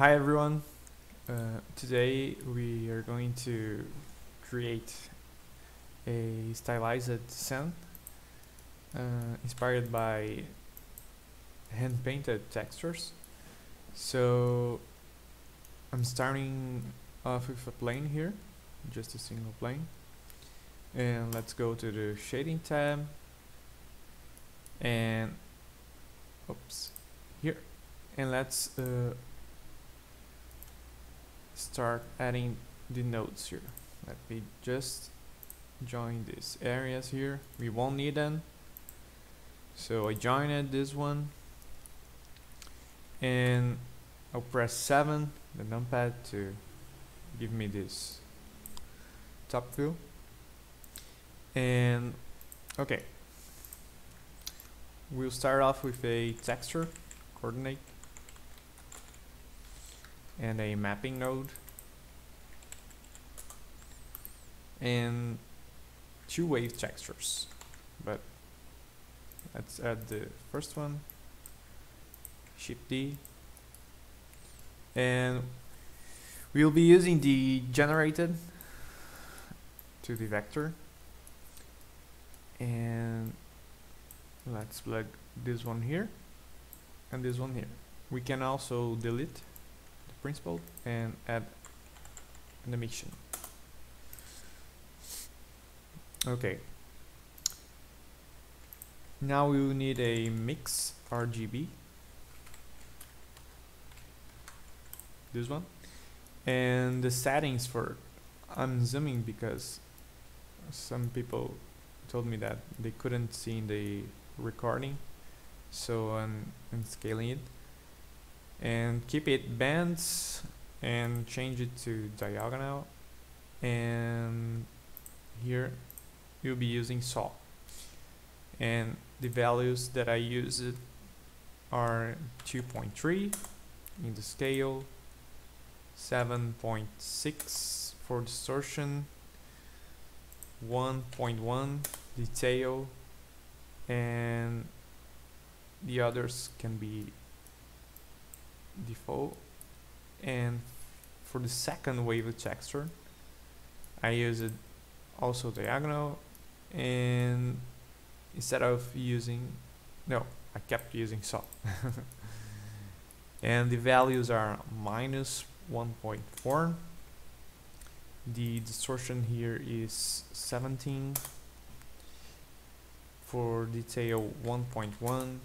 Hi everyone, today we are going to create a stylized scene inspired by hand-painted textures. So I'm starting off with a plane here, just a single plane, and let's go to the shading tab and here, and let's start adding the nodes here. Let me just join these areas here. We won't need them, so I joined this one and I'll press 7, the numpad, to give me this top view. And okay, we'll start off with a texture coordinate and a mapping node and 2 wave textures, but let's add the first one, Shift D, and we'll be using the generated to the vector, and let's plug this one here and this one here. We can also delete the principal and add an emission. Okay, now we will need a mix RGB, this one, and the settings for, I'm zooming because some people told me that they couldn't see in the recording, so I'm scaling it, and keep it bands and change it to diagonal, and here you'll be using saw, and the values that I used are 2.3 in the scale, 7.6 for distortion, 1.1 detail, and the others can be default. And for the second wave texture I used also diagonal, and instead of using, no, I kept using saw. And the values are minus 1.4. The distortion here is 17. For detail 1.1,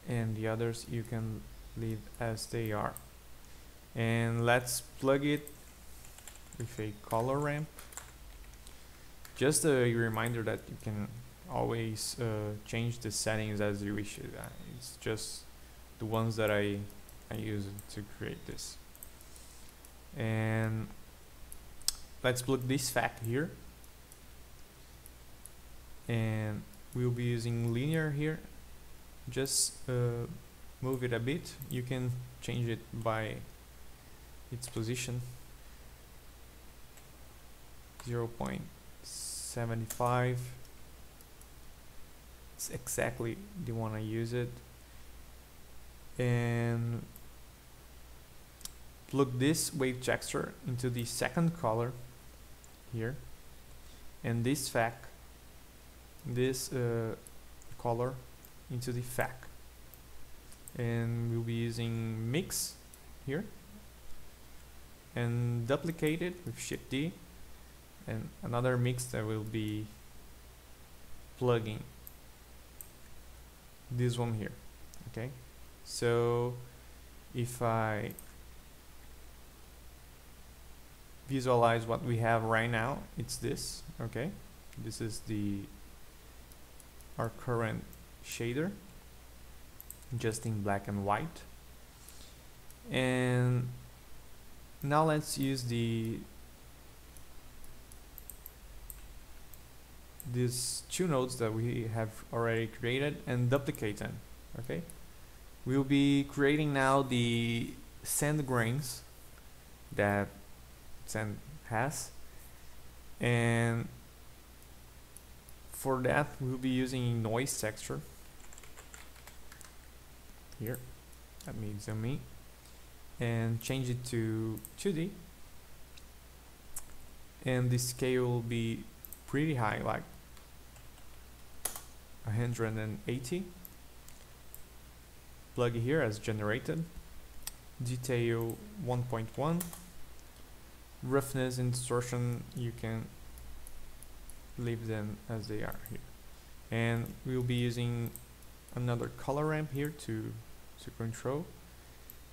and the others you can leave as they are. And let's plug it with a color ramp. Just a reminder that you can always change the settings as you wish. It's just the ones that I use to create this. And let's plug this fact here, and we'll be using linear here. Just move it a bit. You can change it by its position, 0.75. It's exactly the one I use it. And plug this wave texture into the second color here, and this fact, this color into the fact, and we'll be using mix here and duplicate it with Shift D, and another mix that will be plugging this one here. Okay, so if I visualize what we have right now, it's this. Okay, this is our current shader, just in black and white. And now let's use these 2 nodes that we have already created and duplicate them. Okay, we'll be creating now the sand grains that sand has, and for that we'll be using noise texture here. Let me zoom in. and change it to 2D, and the scale will be pretty high, like 180. Plug here as generated. Detail 1.1. Roughness and distortion, you can leave them as they are here. And we'll be using another color ramp here to control.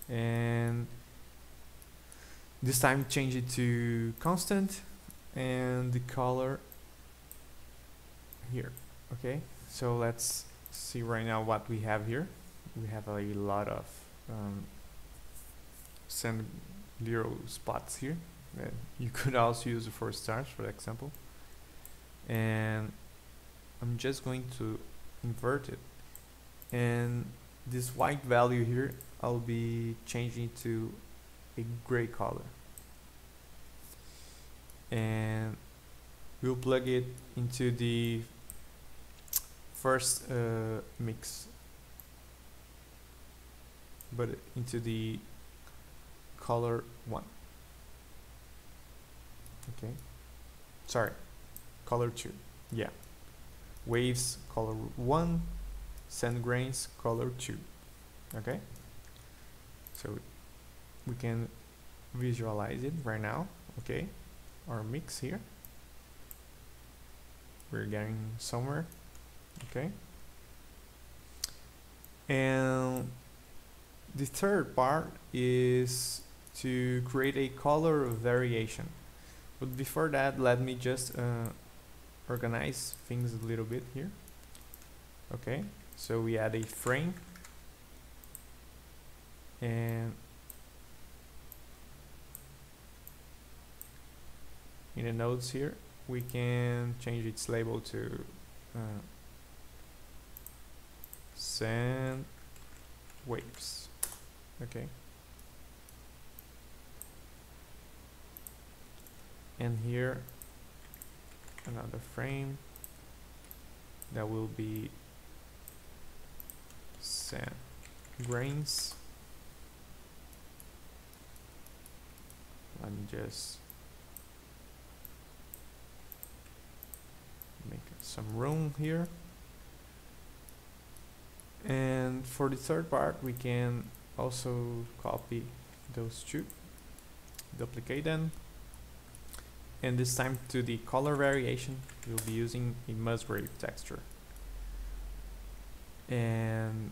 And this time change it to constant and the color here. Okay, so let's see right now what we have here. We have a lot of sand zero spots here that you could also use for stars, for example. And I'm just going to invert it, and this white value here I'll be changing to a gray color, and we'll plug it into the first mix, but into the color 1. Okay, sorry, color 2. Yeah, waves color 1, sand grains color 2. Okay, so we can visualize it right now. Okay, our mix here, we're getting somewhere. Okay, and the third part is to create a color variation. But before that, let me just organize things a little bit here. Okay, so we add a frame, and in the nodes here we can change its label to sand waves. Okay, and here another frame that will be sand grains. Let me just make some room here. And for the third part, we can also copy those two, duplicate them, and this time to the color variation we'll be using a Musgrave texture. And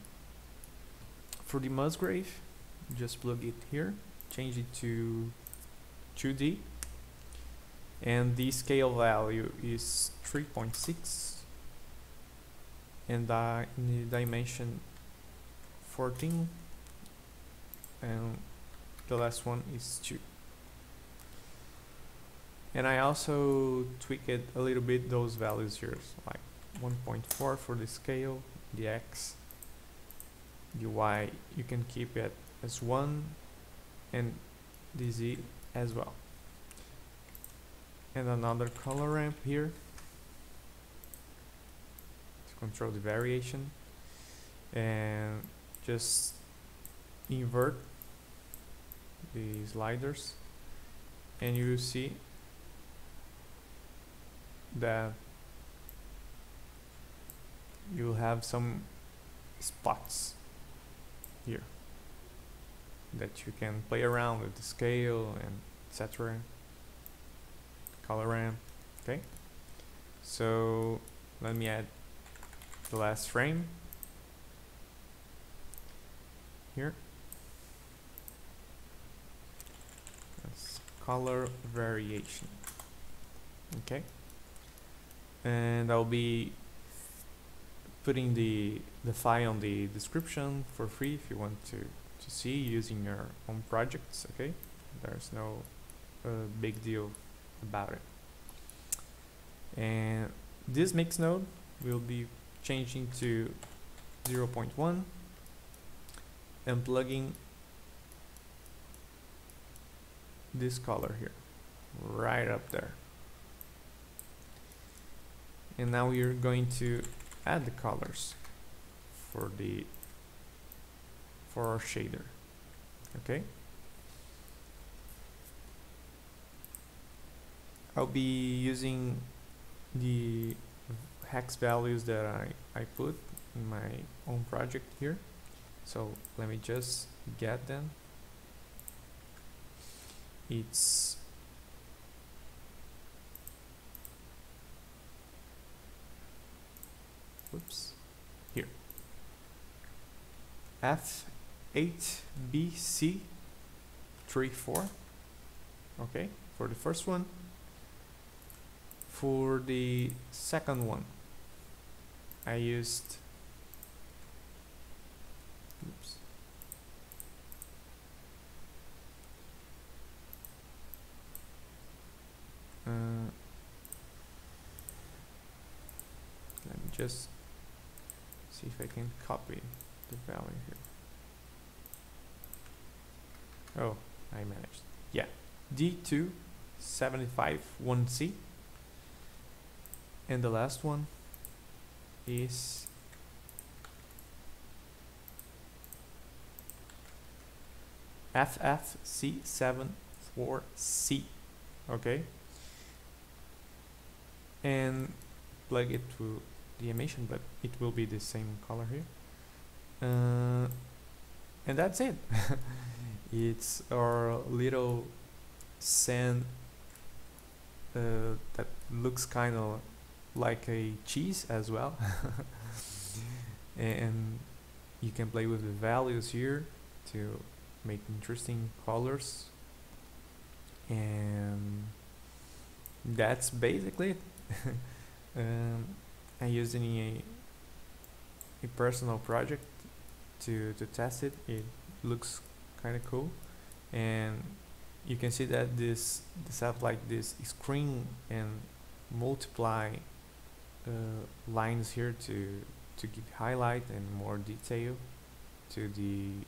for the Musgrave, just plug it here, change it to 2D, and the scale value is 3.6, and the dimension 14, and the last one is 2. And I also tweak it a little bit, those values here, so like 1.4 for the scale, the X, the Y you can keep it as 1, and the Z as well. And another color ramp here to control the variation, and just invert the sliders, and you will see that you'll have some spots here that you can play around with the scale and etc. Color ramp. Okay, so let me add the last frame here. That's color variation. Okay, and I'll be putting the file on the description for free if you want to see using your own projects. Okay, there's no big deal about it. And this mix node will be changing to 0.1 and plugging this color here right up there. And now we are going to add the colors for our shader. Okay, I'll be using the hex values that I put in my own project here. So let me just get them. It's whoops, here, F8BC34. Okay, for the first one. For the second one, I used oops, let me just see if I can copy the value here. Oh, I managed. Yeah, D2751C. And the last one is FFC74C. Okay, and plug it to the animation, but it will be the same color here. And that's it. It's our little sand that looks kind of like a cheese as well. And you can play with the values here to make interesting colors, and that's basically it. I used it in a personal project to test it. It looks kind of cool, and you can see that this have like this screen and multiply lines here to give highlight and more detail to the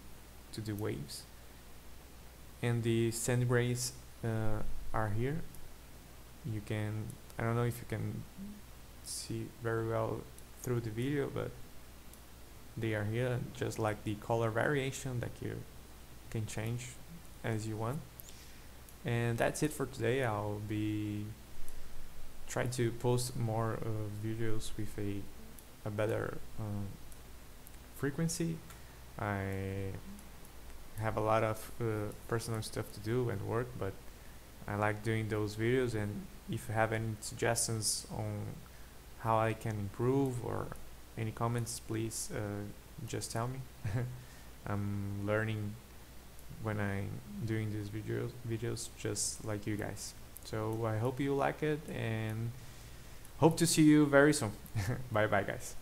waves, and the sand rays are here. You can, I don't know if you can see very well through the video, but they are here, just like the color variation that you can change as you want. And that's it for today. I'll be trying to post more videos with a better frequency. I have a lot of personal stuff to do and work, but I like doing those videos, and if you have any suggestions on how I can improve or any comments, please just tell me. I'm learning when I'm doing these videos just like you guys. So I hope you like it, and hope to see you very soon. Bye bye guys.